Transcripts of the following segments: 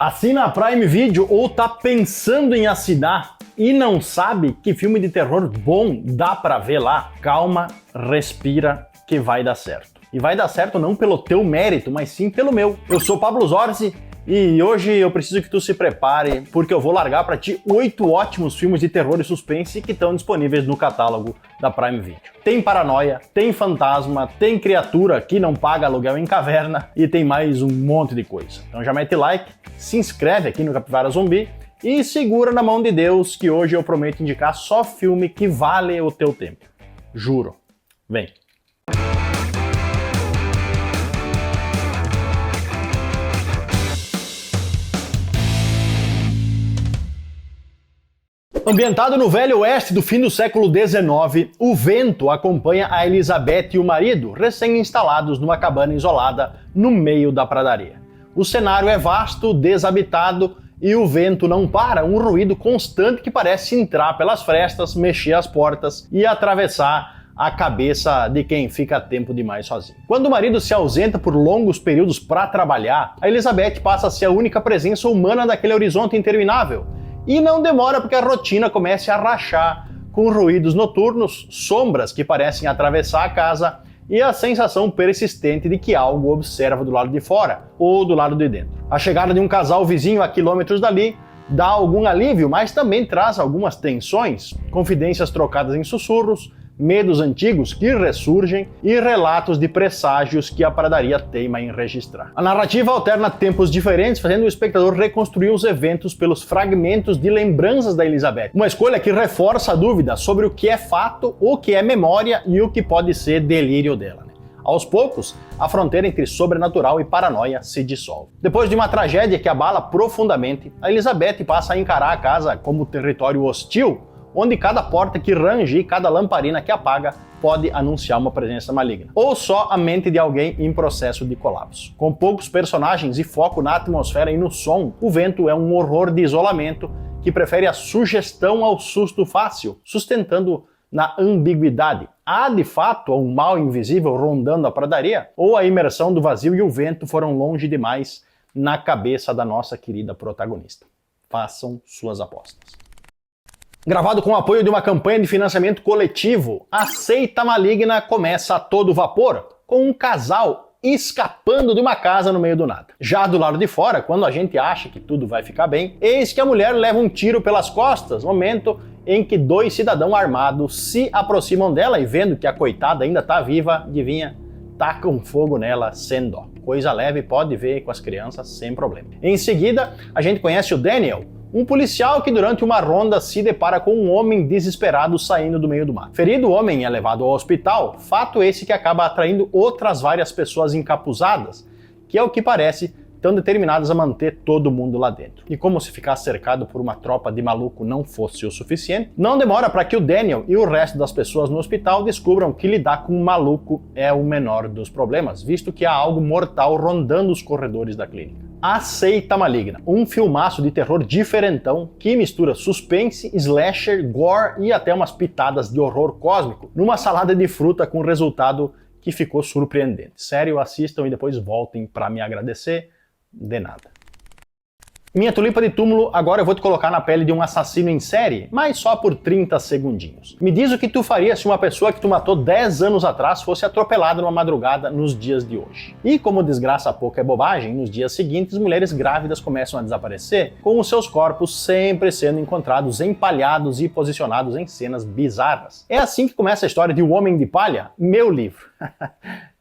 Assina a Prime Video ou tá pensando em assinar e não sabe que filme de terror bom dá pra ver lá? Calma, respira que vai dar certo. E vai dar certo não pelo teu mérito, mas sim pelo meu. Eu sou Pablo Zorzi e hoje eu preciso que tu se prepare porque eu vou largar pra ti 8 ótimos filmes de terror e suspense que estão disponíveis no catálogo da Prime Video. Tem paranoia, tem fantasma, tem criatura que não paga aluguel em caverna e tem mais um monte de coisa. Então já mete like, se inscreve aqui no Capivara Zumbi e segura na mão de Deus que hoje eu prometo indicar só filme que vale o teu tempo. Juro. Vem. Ambientado no Velho Oeste do fim do século XIX, o vento acompanha a Elizabeth e o marido, recém-instalados numa cabana isolada no meio da pradaria. O cenário é vasto, desabitado e o vento não para, um ruído constante que parece entrar pelas frestas, mexer as portas e atravessar a cabeça de quem fica tempo demais sozinho. Quando o marido se ausenta por longos períodos para trabalhar, a Elizabeth passa a ser a única presença humana daquele horizonte interminável. E não demora porque a rotina começa a rachar com ruídos noturnos, sombras que parecem atravessar a casa e a sensação persistente de que algo observa do lado de fora ou do lado de dentro. A chegada de um casal vizinho a quilômetros dali dá algum alívio, mas também traz algumas tensões, confidências trocadas em sussurros, medos antigos que ressurgem e relatos de presságios que a pradaria teima em registrar. A narrativa alterna tempos diferentes, fazendo o espectador reconstruir os eventos pelos fragmentos de lembranças da Elizabeth. Uma escolha que reforça a dúvida sobre o que é fato, o que é memória e o que pode ser delírio dela. Aos poucos, a fronteira entre sobrenatural e paranoia se dissolve. Depois de uma tragédia que abala profundamente, a Elizabeth passa a encarar a casa como território hostil, onde cada porta que range e cada lamparina que apaga pode anunciar uma presença maligna. Ou só a mente de alguém em processo de colapso. Com poucos personagens e foco na atmosfera e no som, o vento é um horror de isolamento que prefere a sugestão ao susto fácil, sustentando na ambiguidade. Há de fato um mal invisível rondando a pradaria? Ou a imersão do vazio e o vento foram longe demais na cabeça da nossa querida protagonista? Façam suas apostas. Gravado com o apoio de uma campanha de financiamento coletivo, A Seita Maligna começa a todo vapor, com um casal escapando de uma casa no meio do nada. Já do lado de fora, quando a gente acha que tudo vai ficar bem, eis que a mulher leva um tiro pelas costas, momento em que 2 cidadãos armados se aproximam dela e vendo que a coitada ainda está viva, adivinha, tacam fogo nela sem dó. Coisa leve, pode ver com as crianças sem problema. Em seguida, a gente conhece o Daniel, um policial que durante uma ronda se depara com um homem desesperado saindo do meio do mato. Ferido, o homem é levado ao hospital, fato esse que acaba atraindo outras várias pessoas encapuzadas, que é o que parece, tão determinadas a manter todo mundo lá dentro. E como se ficar cercado por uma tropa de maluco não fosse o suficiente, não demora para que o Daniel e o resto das pessoas no hospital descubram que lidar com um maluco é o menor dos problemas, visto que há algo mortal rondando os corredores da clínica. A Seita Maligna, um filmaço de terror diferentão que mistura suspense, slasher, gore e até umas pitadas de horror cósmico numa salada de fruta com resultado que ficou surpreendente. Sério, assistam e depois voltem para me agradecer. De nada. Minha tulipa de túmulo, agora eu vou te colocar na pele de um assassino em série, mas só por 30 segundinhos. Me diz o que tu faria se uma pessoa que tu matou 10 anos atrás fosse atropelada numa madrugada nos dias de hoje. E como desgraça pouco é bobagem, nos dias seguintes mulheres grávidas começam a desaparecer, com os seus corpos sempre sendo encontrados empalhados e posicionados em cenas bizarras. É assim que começa a história de O Homem de Palha, meu livro.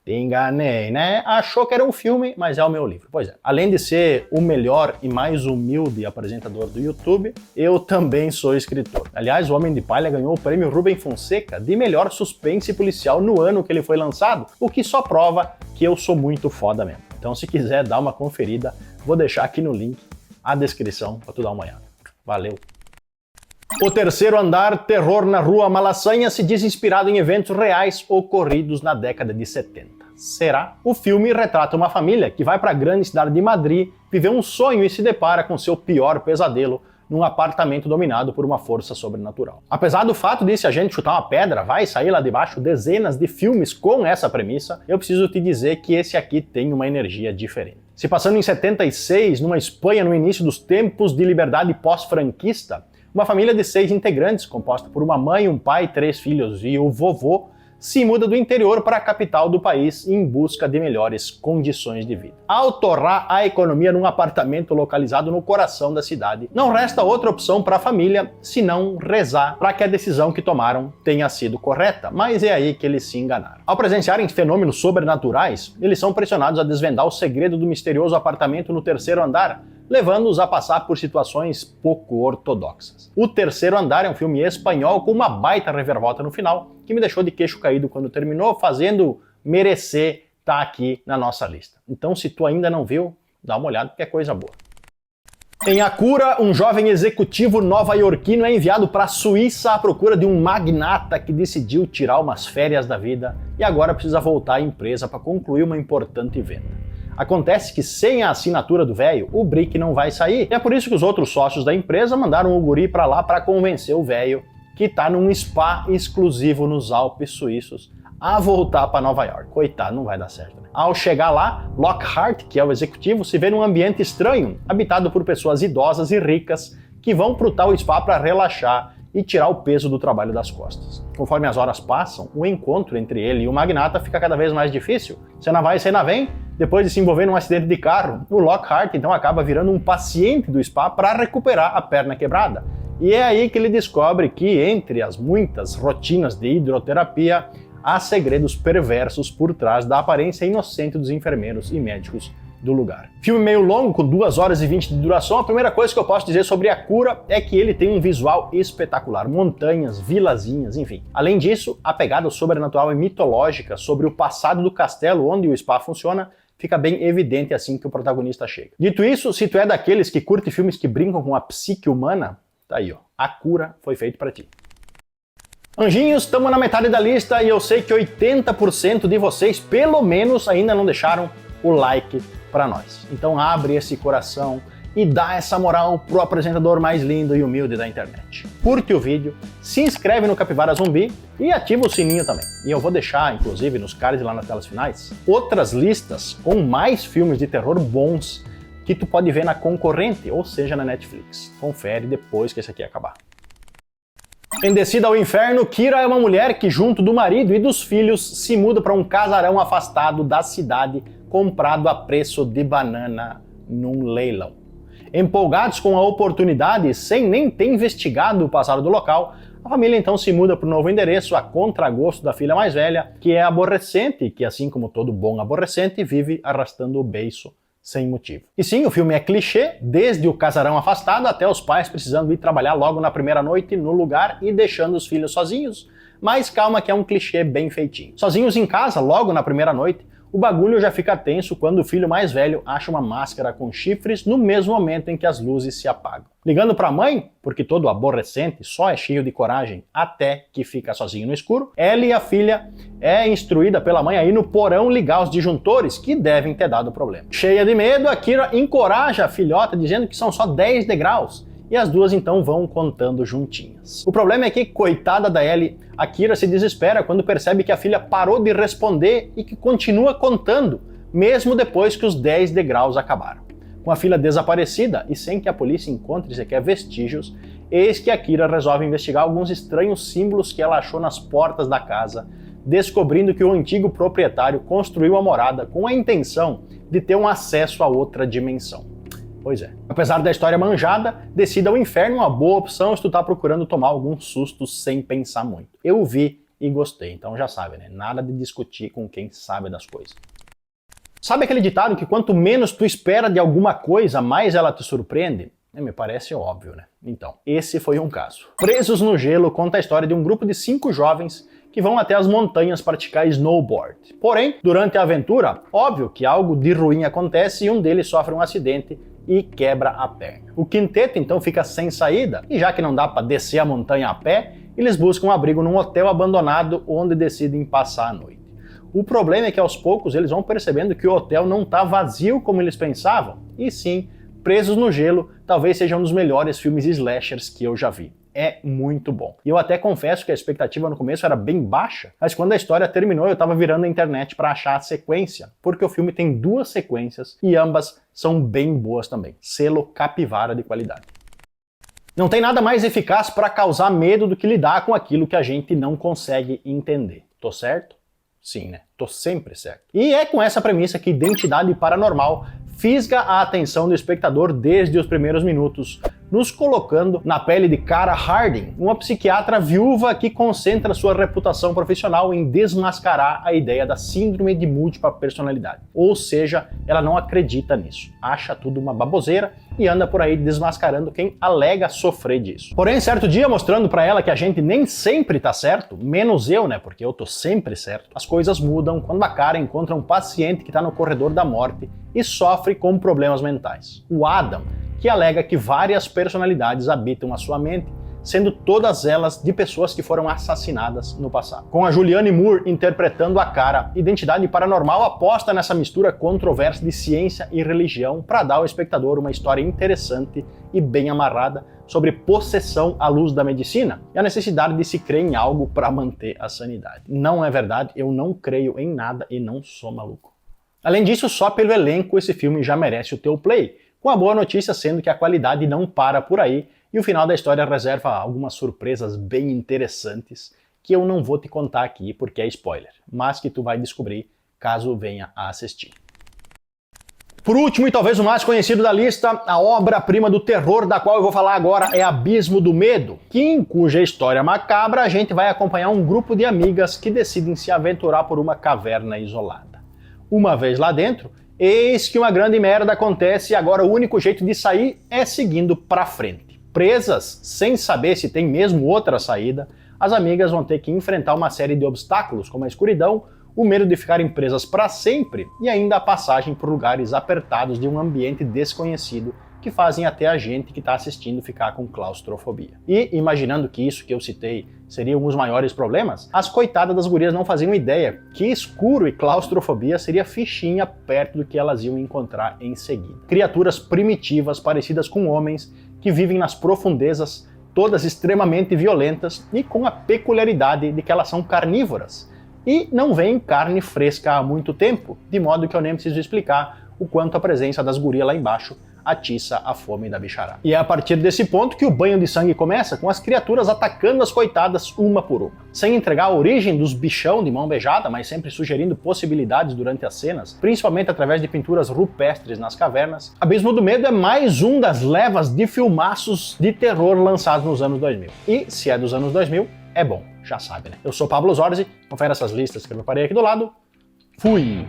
Te enganei, né? Achou que era um filme, mas é o meu livro. Pois é. Além de ser o melhor e mais humilde apresentador do YouTube, eu também sou escritor. Aliás, O Homem de Palha ganhou o prêmio Rubem Fonseca de melhor suspense policial no ano que ele foi lançado, o que só prova que eu sou muito foda mesmo. Então, se quiser dar uma conferida, vou deixar aqui no link a descrição para tu dar uma olhada. Valeu! O Terceiro Andar, Terror na Rua Malasanha, se diz inspirado em eventos reais ocorridos na década de 70. Será? O filme retrata uma família que vai para a grande cidade de Madrid viver um sonho e se depara com seu pior pesadelo num apartamento dominado por uma força sobrenatural. Apesar do fato de se a gente chutar uma pedra, vai sair lá de baixo dezenas de filmes com essa premissa, eu preciso te dizer que esse aqui tem uma energia diferente. Se passando em 76, numa Espanha no início dos tempos de liberdade pós-franquista, uma família de 6 integrantes, composta por uma mãe, um pai, 3 filhos e o vovô, se muda do interior para a capital do país em busca de melhores condições de vida. Ao torrar a economia num apartamento localizado no coração da cidade, não resta outra opção para a família senão rezar para que a decisão que tomaram tenha sido correta, mas é aí que eles se enganaram. Ao presenciarem fenômenos sobrenaturais, eles são pressionados a desvendar o segredo do misterioso apartamento no 3º andar, levando-os a passar por situações pouco ortodoxas. O 3º Andar é um filme espanhol com uma baita reviravolta no final, que me deixou de queixo caído quando terminou, fazendo merecer estar aqui na nossa lista. Então, se tu ainda não viu, dá uma olhada porque é coisa boa. Em A Cura, um jovem executivo nova-iorquino é enviado para a Suíça à procura de um magnata que decidiu tirar umas férias da vida e agora precisa voltar à empresa para concluir uma importante venda. Acontece que sem a assinatura do velho, o brick não vai sair. E é por isso que os outros sócios da empresa mandaram o guri para lá para convencer o velho, que tá num spa exclusivo nos Alpes suíços, a voltar para Nova York. Coitado, não vai dar certo, né? Ao chegar lá, Lockhart, que é o executivo, se vê num ambiente estranho, habitado por pessoas idosas e ricas que vão pro tal spa para relaxar e tirar o peso do trabalho das costas. Conforme as horas passam, o encontro entre ele e o magnata fica cada vez mais difícil. Cena vai, cena vem. Depois de se envolver num acidente de carro, o Lockhart então acaba virando um paciente do spa para recuperar a perna quebrada. E é aí que ele descobre que, entre as muitas rotinas de hidroterapia, há segredos perversos por trás da aparência inocente dos enfermeiros e médicos do lugar. Filme meio longo, com 2 horas e 20 de duração. A primeira coisa que eu posso dizer sobre A Cura é que ele tem um visual espetacular. Montanhas, vilazinhas, enfim. Além disso, a pegada sobrenatural e mitológica sobre o passado do castelo onde o spa funciona fica bem evidente assim que o protagonista chega. Dito isso, se tu é daqueles que curte filmes que brincam com a psique humana, tá aí, ó. A Cura foi feito pra ti. Anjinhos, estamos na metade da lista e eu sei que 80% de vocês, pelo menos, ainda não deixaram o like pra nós. Então abre esse coração e dá essa moral pro apresentador mais lindo e humilde da internet. Curte o vídeo, se inscreve no Capivara Zumbi e ativa o sininho também. E eu vou deixar, inclusive, nos cards lá nas telas finais, outras listas com mais filmes de terror bons que tu pode ver na concorrente, ou seja, na Netflix. Confere depois que esse aqui acabar. Em Descida ao Inferno, Kira é uma mulher que, junto do marido e dos filhos, se muda para um casarão afastado da cidade, comprado a preço de banana num leilão. Empolgados com a oportunidade, sem nem ter investigado o passado do local, a família então se muda para o novo endereço a contragosto da filha mais velha, que é aborrecente e que, assim como todo bom aborrecente, vive arrastando o beiço sem motivo. E sim, o filme é clichê, desde o casarão afastado até os pais precisando ir trabalhar logo na primeira noite no lugar e deixando os filhos sozinhos, mas calma que é um clichê bem feitinho. Sozinhos em casa, logo na primeira noite, o bagulho já fica tenso quando o filho mais velho acha uma máscara com chifres no mesmo momento em que as luzes se apagam. Ligando para a mãe, porque todo aborrecente só é cheio de coragem até que fica sozinho no escuro, ela e a filha é instruída pela mãe a ir no porão ligar os disjuntores que devem ter dado problema. Cheia de medo, a Kira encoraja a filhota dizendo que são só 10 degraus. E as duas então vão contando juntinhas. O problema é que, coitada da Ellie, a Kira se desespera quando percebe que a filha parou de responder e que continua contando, mesmo depois que os 10 degraus acabaram. Com a filha desaparecida e sem que a polícia encontre sequer vestígios, eis que a Kira resolve investigar alguns estranhos símbolos que ela achou nas portas da casa, descobrindo que o antigo proprietário construiu a morada com a intenção de ter um acesso a outra dimensão. Pois é. Apesar da história manjada, Descida ao Inferno é uma boa opção se tu tá procurando tomar alguns sustos sem pensar muito. Eu vi e gostei, então já sabe, né? Nada de discutir com quem sabe das coisas. Sabe aquele ditado que quanto menos tu espera de alguma coisa, mais ela te surpreende? Me parece óbvio, né? Então, esse foi um caso. Presos no Gelo conta a história de um grupo de 5 jovens que vão até as montanhas praticar snowboard. Porém, durante a aventura, óbvio que algo de ruim acontece e um deles sofre um acidente e quebra a perna. O quinteto então fica sem saída e já que não dá para descer a montanha a pé, eles buscam um abrigo num hotel abandonado onde decidem passar a noite. O problema é que aos poucos eles vão percebendo que o hotel não está vazio como eles pensavam, e sim, Presos no Gelo talvez seja um dos melhores filmes slashers que eu já vi. é muito bom. E eu até confesso que a expectativa no começo era bem baixa, mas quando a história terminou eu tava virando a internet para achar a sequência, porque o filme tem 2 sequências e ambas são bem boas também. Selo Capivara de qualidade. Não tem nada mais eficaz para causar medo do que lidar com aquilo que a gente não consegue entender. Tô certo? Sim, né? Tô sempre certo. E é com essa premissa que Identidade Paranormal fisga a atenção do espectador desde os primeiros minutos, nos colocando na pele de Cara Harding, uma psiquiatra viúva que concentra sua reputação profissional em desmascarar a ideia da síndrome de múltipla personalidade. Ou seja, ela não acredita nisso, acha tudo uma baboseira e anda por aí desmascarando quem alega sofrer disso. Porém, certo dia, mostrando pra ela que a gente nem sempre tá certo, menos eu, né, porque eu tô sempre certo, as coisas mudam quando a Cara encontra um paciente que tá no corredor da morte e sofre com problemas mentais. O Adam, que alega que várias personalidades habitam a sua mente, sendo todas elas de pessoas que foram assassinadas no passado. Com a Julianne Moore interpretando a Cara, Identidade Paranormal aposta nessa mistura controversa de ciência e religião para dar ao espectador uma história interessante e bem amarrada sobre possessão à luz da medicina e a necessidade de se crer em algo para manter a sanidade. Não é verdade, eu não creio em nada e não sou maluco. Além disso, só pelo elenco esse filme já merece o teu play, com a boa notícia sendo que a qualidade não para por aí e o final da história reserva algumas surpresas bem interessantes que eu não vou te contar aqui porque é spoiler, mas que tu vai descobrir caso venha a assistir. Por último, e talvez o mais conhecido da lista, a obra-prima do terror da qual eu vou falar agora é Abismo do Medo, em cuja história macabra a gente vai acompanhar um grupo de amigas que decidem se aventurar por uma caverna isolada. Uma vez lá dentro, eis que uma grande merda acontece e agora o único jeito de sair é seguindo pra frente. Presas, sem saber se tem mesmo outra saída, as amigas vão ter que enfrentar uma série de obstáculos como a escuridão, o medo de ficarem presas para sempre e ainda a passagem por lugares apertados de um ambiente desconhecido que fazem até a gente que está assistindo ficar com claustrofobia. E, imaginando que isso que eu citei seria um dos maiores problemas, as coitadas das gurias não faziam ideia que escuro e claustrofobia seria fichinha perto do que elas iam encontrar em seguida. Criaturas primitivas parecidas com homens que vivem nas profundezas, todas extremamente violentas e com a peculiaridade de que elas são carnívoras. E não vêm carne fresca há muito tempo, de modo que eu nem preciso explicar o quanto a presença das gurias lá embaixo atiça a fome da bicharada. E é a partir desse ponto que o banho de sangue começa, com as criaturas atacando as coitadas uma por uma. Sem entregar a origem dos bichão de mão beijada, mas sempre sugerindo possibilidades durante as cenas, principalmente através de pinturas rupestres nas cavernas, Abismo do Medo é mais um das levas de filmaços de terror lançados nos anos 2000. E se é dos anos 2000, é bom, já sabe, né? Eu sou Pablo Zorzi, confere essas listas que eu preparei aqui do lado. Fui!